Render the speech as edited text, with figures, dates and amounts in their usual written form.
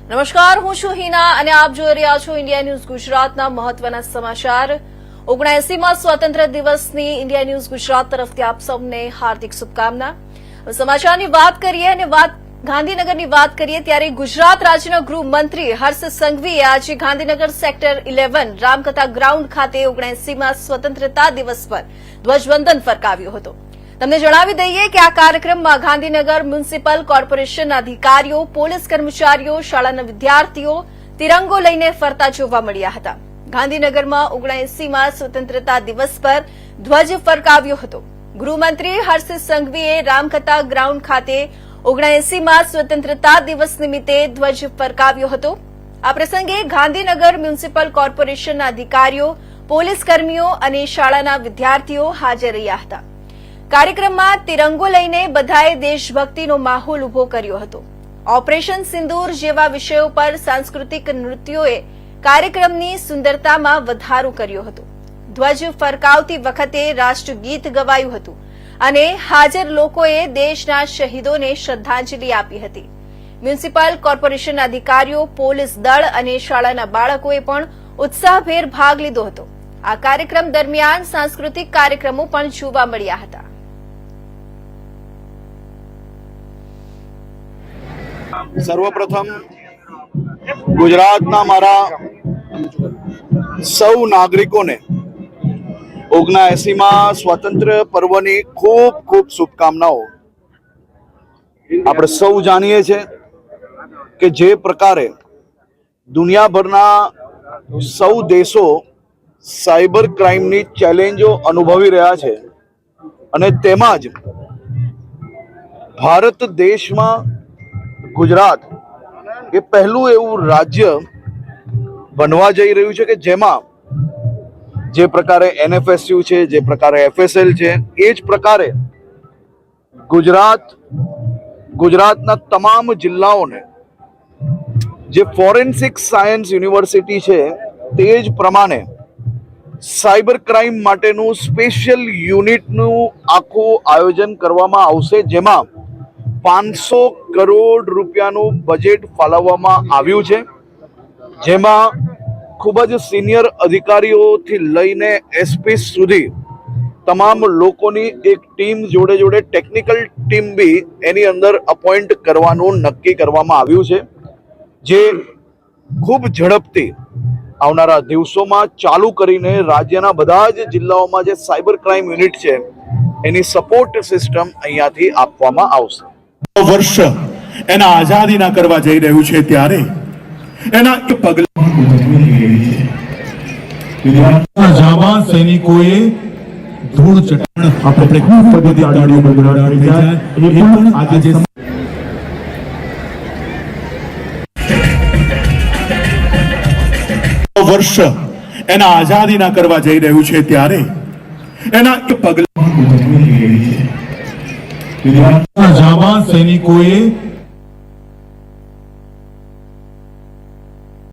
નમસ્કાર, હું છું હિના અને આપ જોઈ રહ્યા છો ઇન્ડિયા ન્યૂઝ ગુજરાતના મહત્વના સમાચાર। 79માં સ્વાતંત્ર્ય દિવસની ઇન્ડિયા ન્યૂઝ ગુજરાત તરફથી આપ સૌને હાર્દિક શુભકામના। સમાચારની વાત કરીએ અને ગાંધીનગરની વાત કરીએ ત્યારે ગુજરાત રાજ્યના ગૃહમંત્રી હર્ષ સંઘવીએ આજે ગાંધીનગર સેક્ટર 11 રામકથા ગ્રાઉન્ડ ખાતે 79માં સ્વતંત્રતા દિવસ પર ધ્વજવંદન ફરકાવ્યું હતું। તમને જણાવી દઈએ કે આ કાર્યક્રમમાં ગાંધીનગર મ્યુનિસિપલ કોર્પોરેશનના અધિકારીઓ, પોલીસ કર્મચારીઓ, શાળાના વિદ્યાર્થીઓ તિરંગો લઈને ફરતા જોવા મળ્યા હતા। ગાંધીનગરમાં 79માં સ્વતંત્રતા દિવસ પર ધ્વજ ફરકાવ્યો હતો। ગૃહમંત્રી હર્ષ સંઘવીએ રામકથા ગ્રાઉન્ડ ખાતે 79માં સ્વતંત્રતા દિવસ નિમિત્તે ધ્વજ ફરકાવ્યો હતો। આ પ્રસંગે ગાંધીનગર મ્યુનિસિપલ કોર્પોરેશનના અધિકારીઓ, પોલીસ કર્મીઓ અને શાળાના વિદ્યાર્થીઓ હાજર રહ્યા હતા। કાર્યક્રમમાં તિરંગો લઈને બધાએ દેશભક્તિનો માહોલ ઉભો કર્યો હતો। ઓપરેશન સિંદૂર જેવા વિષયો પર સાંસ્કૃતિક નૃત્યોએ કાર્યક્રમની સુંદરતામાં વધારો કર્યો હતો। ધ્વજ ફરકાવતી વખતે રાષ્ટ્રગીત ગવાયું હતું અને હાજર લોકોએ દેશના શહીદોને શ્રદ્ધાંજલિ આપી હતી। મ્યુનિસિપલ કોર્પોરેશનના અધિકારીઓ, પોલીસ દળ અને શાળાના બાળકોએ પણ ઉત્સાહભેર ભાગ લીધો હતો। આ કાર્યક્રમ દરમિયાન સાંસ્કૃતિક કાર્યક્રમો પણ જોવા મળ્યા હતા। સર્વપ્રથમ ગુજરાતના મારા સૌ નાગરિકોને 79માં સ્વાતંત્ર્ય પર્વની ખૂબ ખૂબ શુભકામનાઓ। આપણે સૌ જાણીએ છીએ કે જે પ્રકારે દુનિયાભરના સૌ દેશો સાયબર ક્રાઇમની ચેલેન્જો અનુભવી રહ્યા છે અને તેમાં જ ભારત દેશમાં ગુજરાત એ પહેલું એવું રાજ્ય બનવા જઈ રહ્યું છે કે જેમાં જે પ્રકારે NFSU છે, જે પ્રકારે FSL છે, એ જ પ્રકારે ગુજરાતના તમામ જિલ્લાઓને જે ફોરેન્સિક સાયન્સ યુનિવર્સિટી છે તે જ પ્રમાણે સાયબર ક્રાઇમ માટેનું સ્પેશિયલ યુનિટનું આખું આયોજન કરવામાં આવશે, જેમાં 500 કરોડ રૂપિયાનું બજેટ ફાળવવામાં આવ્યું છે, જેમાં ખૂબ જ સિનિયર અધિકારીઓથી લઈને SP સુધી તમામ લોકોની એક ટીમ જોડે જોડે ટેકનિકલ ટીમ બી એની અંદર અપોઇન્ટ કરવાનું નક્કી કરવામાં આવ્યું છે, જે ખૂબ ઝડપથી આવનારા દિવસોમાં ચાલુ કરીને રાજ્યના બધા જ જિલ્લાઓમાં જે સાયબર ક્રાઇમ યુનિટ છે એની સપોર્ટ સિસ્ટમ અહીંયાથી આપવામાં આવશે। વર્ષ એના આઝાદીના કરવા જઈ રહ્યું છે ત્યારે એના એ પગલા જામા સૈનિકોએ ધૂળ ચટાણ આપણે પદ્ધતિ આડાડીઓ બગડાડ થઈ જાય એ પણ આજે જે વર્ષ એના આઝાદીના કરવા જઈ રહ્યું છે ત્યારે એના એ પગલા જામા સૈનિકોએ